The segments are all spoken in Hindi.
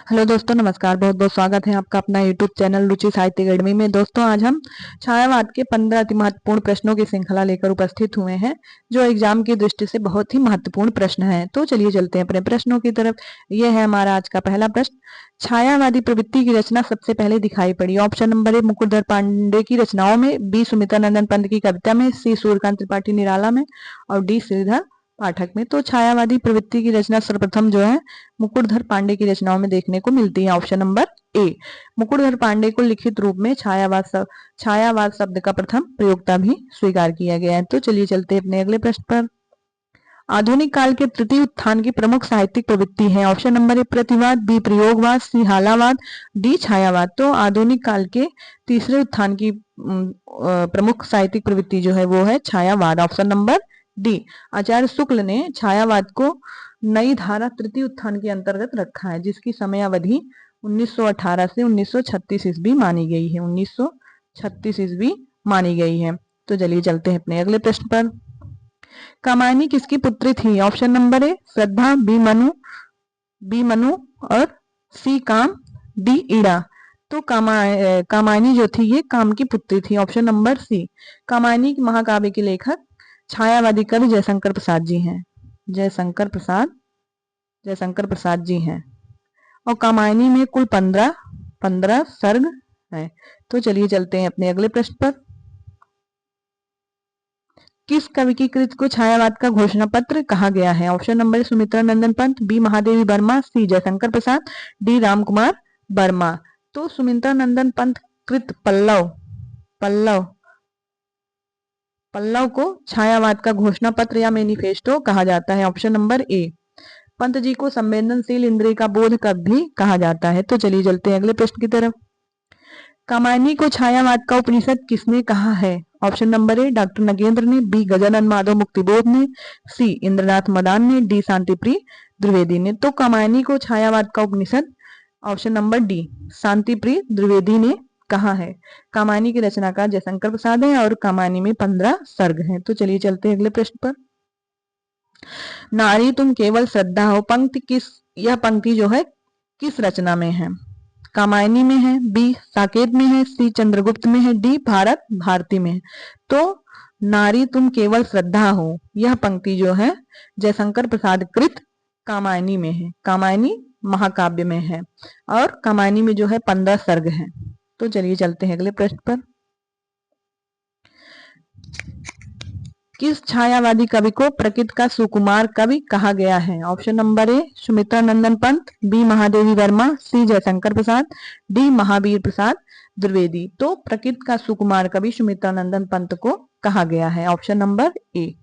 हेलो दोस्तों, नमस्कार। बहुत बहुत स्वागत है आपका अपना यूट्यूब चैनल रुचि साहित्य अकेडमी में। दोस्तों, आज हम छायावाद के 15 अति महत्वपूर्ण प्रश्नों की श्रृंखला लेकर उपस्थित हुए हैं, जो एग्जाम की दृष्टि से बहुत ही महत्वपूर्ण प्रश्न है। तो चलिए चलते हैं अपने प्रश्नों की तरफ। यह है हमारा आज का पहला प्रश्न। छायावादी प्रवृत्ति की रचना सबसे पहले दिखाई पड़ी। Option number A Mukutdhar Pandey की रचनाओं में, बी सुमित्रानंदन पंत की कविता में, सी सूर्यकांत त्रिपाठी निराला में और डी श्रीधर पाठक में। तो छायावादी प्रवृत्ति की रचना सर्वप्रथम जो है मुकुटधर पांडे की रचनाओं में देखने को मिलती है। Option number A. Mukutdhar Pandey को लिखित रूप में छायावाद शब्द का प्रथम प्रयोक्ता भी स्वीकार किया गया है। तो चलिए चलते हैं अपने अगले प्रश्न पर। आधुनिक काल के तृतीय उत्थान की प्रमुख साहित्यिक प्रवृत्ति है। ऑप्शन नंबर ए प्रतिवाद, बी प्रयोगवाद, सी हालावाद, डी छायावाद। तो आधुनिक काल के तीसरे उत्थान की प्रमुख साहित्यिक प्रवृत्ति जो है वो है छायावाद। Option number D. Acharya Shukla ने छायावाद को नई धारा तृतीय उत्थान के अंतर्गत रखा है, जिसकी समयावधि 1918 से 1936 ईस्वी मानी गई है। 1936 ईस्वी मानी गई है। तो चलिए चलते हैं अपने अगले प्रश्न पर। कामायनी किसकी पुत्री थी? Option number A Shraddha, B Manu और सी काम, डी ईड़ा। तो कामायनी जो थी ये काम की पुत्री थी। ऑप्शन नंबर सी। कामायनी महाकाव्य के लेखक छायावादी कवि जयशंकर प्रसाद जी हैं। जयशंकर प्रसाद जी हैं। और कामायनी में कुल 15 सर्ग है। तो चलिए चलते हैं अपने अगले प्रश्न पर। किस कवि की कृति को छायावाद का घोषणा पत्र कहा गया है? Option number Sumitranandan Pant, B Mahadevi Verma, C Jaishankar Prasad, D Ram Kumar Verma. तो सुमित्रानंदन पंत कृत पल्लव को छायावाद का घोषणा पत्र या मैनिफेस्टो कहा जाता है। Option number A. Pant ji को संवेदनशील इंद्रिय का बोध कब भी कहा जाता है। तो चलिए चलते हैं अगले प्रश्न की तरफ। कामायनी को छायावाद का उपनिषद किसने कहा है? ऑप्शन नंबर ए डॉक्टर नगेंद्र ने, बी गजानन माधव मुक्तिबोध ने, सी इंद्रनाथ मदान ने, डी शांतिप्रिय द्विवेदी ने। तो कामायनी को छायावाद का उपनिषद ऑप्शन नंबर डी शांतिप्रिय द्विवेदी ने कहा है। कामायनी की रचनाकार जयशंकर प्रसाद है और कामायनी में 15 सर्ग हैं। तो चलिए चलते हैं अगले प्रश्न पर। नारी तुम केवल श्रद्धा हो यह पंक्ति जो है किस रचना में है? कामायनी में है, बी साकेत में है, सी चंद्रगुप्त में है, डी भारती में है। तो नारी तुम केवल श्रद्धा हो यह पंक्ति जो है जयशंकर प्रसाद कृत कामायनी में है। कामायनी महाकाव्य में है और कामायनी में जो है 15 सर्ग हैं। तो चलिए चलते हैं अगले प्रश्न पर। किस छायावादी कवि को प्रकृति का सुकुमार कवि कहा गया है? Option number A Sumitranandan Pant, B Mahadevi Verma, C Jaishankar Prasad, D Mahavir Prasad Dwivedi. तो प्रकृति का सुकुमार कवि सुमित्रानंदन पंत को कहा गया है। Option number A.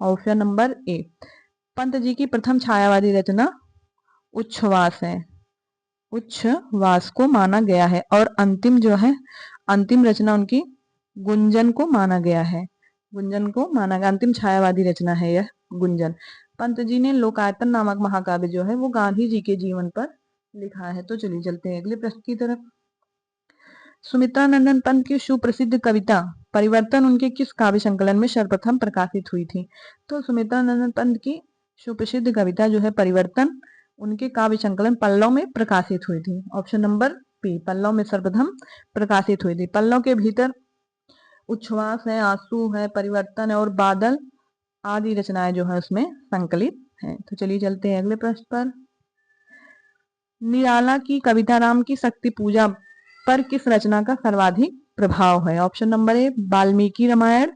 Option number A. Pant ji की प्रथम छायावादी रचना उच्छ्वास है। उच्छ्वास को माना गया है और अंतिम रचना उनकी गुंजन को माना गया है। अंतिम छायावादी रचना है यह गुंजन। पंत जी ने लोकायतन नामक महाकाव्य जो है वो गांधी जी के जीवन पर लिखा है। तो चलिए चलते हैं अगले प्रश्न की तरफ। सुमित्रानंदन पंत की सुप्रसिद्ध कविता परिवर्तन उनके किस काव्य संकलन में सर्वप्रथम प्रकाशित हुई थी? तो सुमित्रानंदन पंत की सुप्रसिद्ध कविता जो है परिवर्तन उनके काव्य संकलन पल्लव में प्रकाशित हुई थी। ऑप्शन नंबर बी पल्लव में सर्वप्रथम प्रकाशित हुई थी। पल्लव के भीतर उच्छ्वास है, आंसू है, परिवर्तन है और बादल आदि रचनाएं जो है उसमें संकलित हैं। तो चलिए चलते हैं अगले प्रश्न पर। निराला की कविता राम की शक्ति पूजा पर किस रचना का सर्वाधिक प्रभाव है? Option number A Valmiki Ramayana,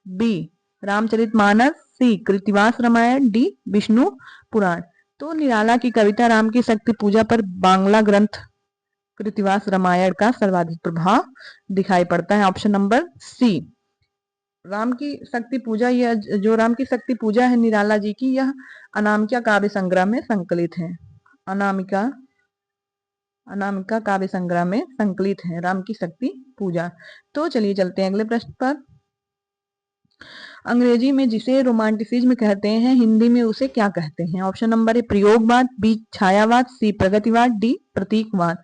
B Ramcharitmanas, C Krittivas Ramayana, D Vishnu Purana. तो निराला की कविता राम की शक्ति पूजा पर बांग्ला ग्रंथ कृतिवास रामायण का सर्वाधिक प्रभाव दिखाई पड़ता है। ऑप्शन नंबर सी। राम की शक्ति पूजा, यह जो राम की शक्ति पूजा है निराला जी की, यह अनामिका काव्य संग्रह में संकलित है। अनामिका काव्य संग्रह में संकलित है राम की शक्ति पूजा। तो चलिए चलते हैं अगले प्रश्न पर। अंग्रेजी में जिसे रोमांटिसिज्म कहते हैं, हिंदी में उसे क्या कहते हैं? ऑप्शन नंबर ए प्रयोगवाद, बी छायावाद, सी प्रगतिवाद, डी प्रतीकवाद।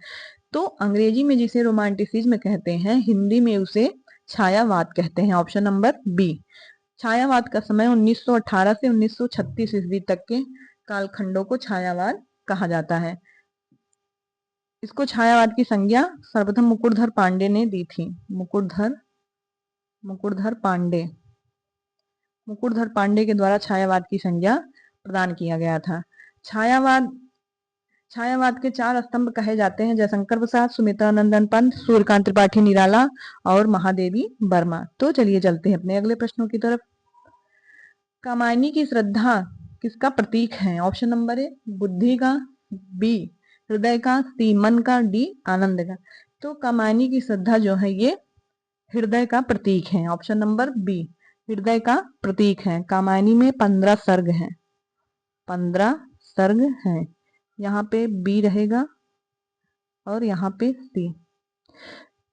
तो अंग्रेजी में जिसे रोमांटिसिज्म कहते हैं, हिंदी में उसे छायावाद कहते हैं। Option number B. छायावाद का समय 1918 से 1936 ईस्वी तक के कालखंडों को छायावाद कहा जाता है। इसको छायावाद की संज्ञा सर्वप्रथम मुकुटधर पांडे ने दी थी। मुकुटधर पांडे के द्वारा छायावाद की संज्ञा प्रदान किया गया था। छायावाद के 4 स्तंभ कहे जाते हैं, जयशंकर प्रसाद, सुमित्रानंदन पंत, सूर्यकांत त्रिपाठी निराला और महादेवी वर्मा। तो चलिए चलते हैं अपने अगले प्रश्नों की तरफ। कामायनी की श्रद्धा किसका प्रतीक है? ऑप्शन नंबर ए बुद्धि का, बी हृदय का, सी मन का, डी आनंद का। तो कामायनी की श्रद्धा जो है ये हृदय का प्रतीक है। ऑप्शन नंबर बी हृदय का प्रतीक है। कामायनी में 15 सर्ग हैं, 15 सर्ग हैं। यहाँ पे बी रहेगा और यहाँ पे सी।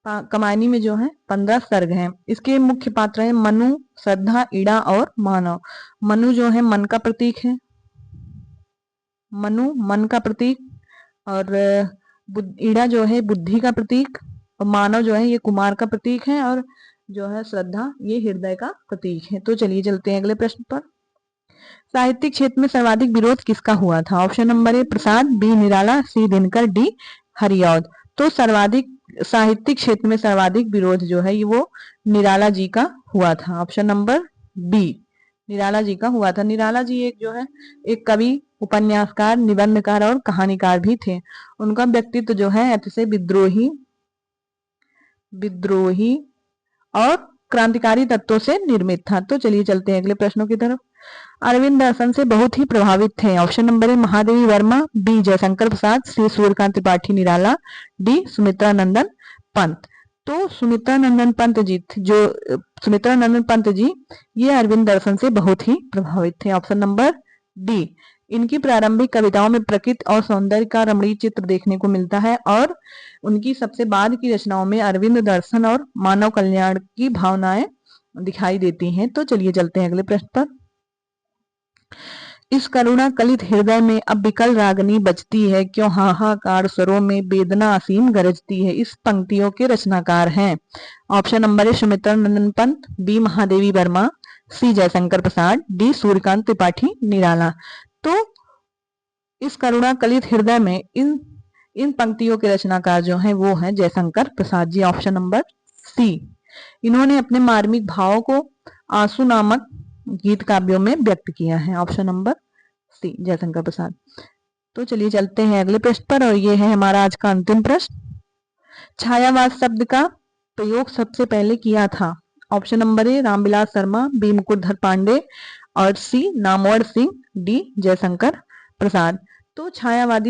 कामायनी में जो है 15 सर्ग हैं। इसके मुख्य पात्र हैं मनु, श्रद्धा, ईड़ा और मानव। मनु जो है मन का प्रतीक है, मनु मन का प्रतीक, और ईड़ा जो है बुद्धि का प्रतीक, और मानव जो है ये कुमार का प्रतीक है, और जो है श्रद्धा ये हृदय का प्रतीक है। तो चलिए चलते हैं अगले प्रश्न पर। साहित्यिक क्षेत्र में सर्वाधिक विरोध किसका हुआ था? Option number A Prasad, B Nirala, C Dinkar, D Hariaudh. तो सर्वाधिक साहित्यिक क्षेत्र में सर्वाधिक विरोध जो है वो निराला जी का हुआ था। Option number B Nirala ji का हुआ था। निराला जी एक जो है एक कवि, उपन्यासकार, निबंधकार और कहानीकार भी थे। उनका व्यक्तित्व जो है अतिशय विद्रोही और क्रांतिकारी तत्वों से निर्मित था। तो चलिए चलते हैं अगले प्रश्नों की तरफ। अरविंद दर्शन से बहुत ही प्रभावित थे। Option number A Mahadevi Verma, B Jaishankar Prasad, C Suryakant Tripathi Nirala, D Sumitranandan Pant. तो सुमित्रानंदन पंत जी ये अरविंद दर्शन से बहुत ही प्रभावित थे। Option number D. इनकी प्रारंभिक कविताओं में प्रकृति और सौंदर्य का रमणीय चित्र देखने को मिलता है, और उनकी सबसे बाद की रचनाओं में अरविंद दर्शन और मानव कल्याण की भावनाएं दिखाई देती हैं। तो चलिए चलते हैं अगले प्रश्न पर। इस करुणा कलित हृदय में अब विकल रागनी बजती है, क्यों हाहाकार स्वरों में वेदना असीम गरजती है। इस पंक्तियों के रचनाकार हैं। Option number A Sumitranandan Pant, B Mahadevi Verma, C Jaishankar Prasad, D Suryakant Tripathi Nirala. तो इस करुणा कलित हृदय में इन पंक्तियों के रचनाकार जो हैं वो हैं Jaishankar Prasad ji. Option number C. इन्होंने अपने मार्मिक भावों को आंसू नामक गीत काव्यों में व्यक्त किया है। ऑप्शन नंबर सी जयशंकर प्रसाद। तो चलिए चलते हैं अगले प्रश्न पर, और ये है हमारा आज का अंतिम प्रश्न। छायावाद शब्द का प्रयोग सबसे पहले किया था? Option number A Ramvilas Sharma, B Mukutdhar Pandey और सी नामवर सिंह, डी जयशंकर प्रसाद। तो छायावाद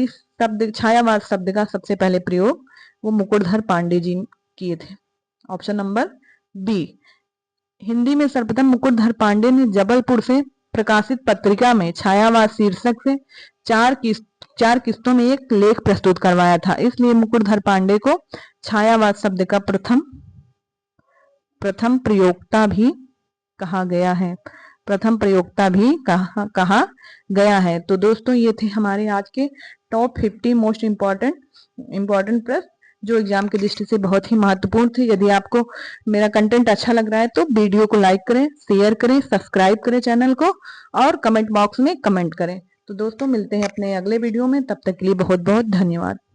शब्द का सबसे पहले प्रयोग वो मुकुटधर पांडे जी किए थे। Option number B. हिंदी में सर्वप्रथम मुकुटधर पांडे ने जबलपुर से प्रकाशित पत्रिका में छायावाद शीर्षक से 4 किस्तों में एक लेख प्रस्तुत करवाया था। इसलिए मुकुटधर पांडे को छायावाद शब्द का प्रथम प्रयोक्ता भी कहा गया है। तो दोस्तों ये थे हमारे आज के टॉप 50 मोस्ट इम्पोर्टेंट प्रश्न जो एग्जाम की दृष्टि से बहुत ही महत्वपूर्ण थे। यदि आपको मेरा कंटेंट अच्छा लग रहा है तो वीडियो को लाइक करें, शेयर करें, सब्सक्राइब करें चैनल को, और कमेंट बॉक्स में कमेंट करें। तो दोस्तों मिलते हैं अपने अगले वीडियो में, तब तक के लिए बहुत बहुत धन्यवाद।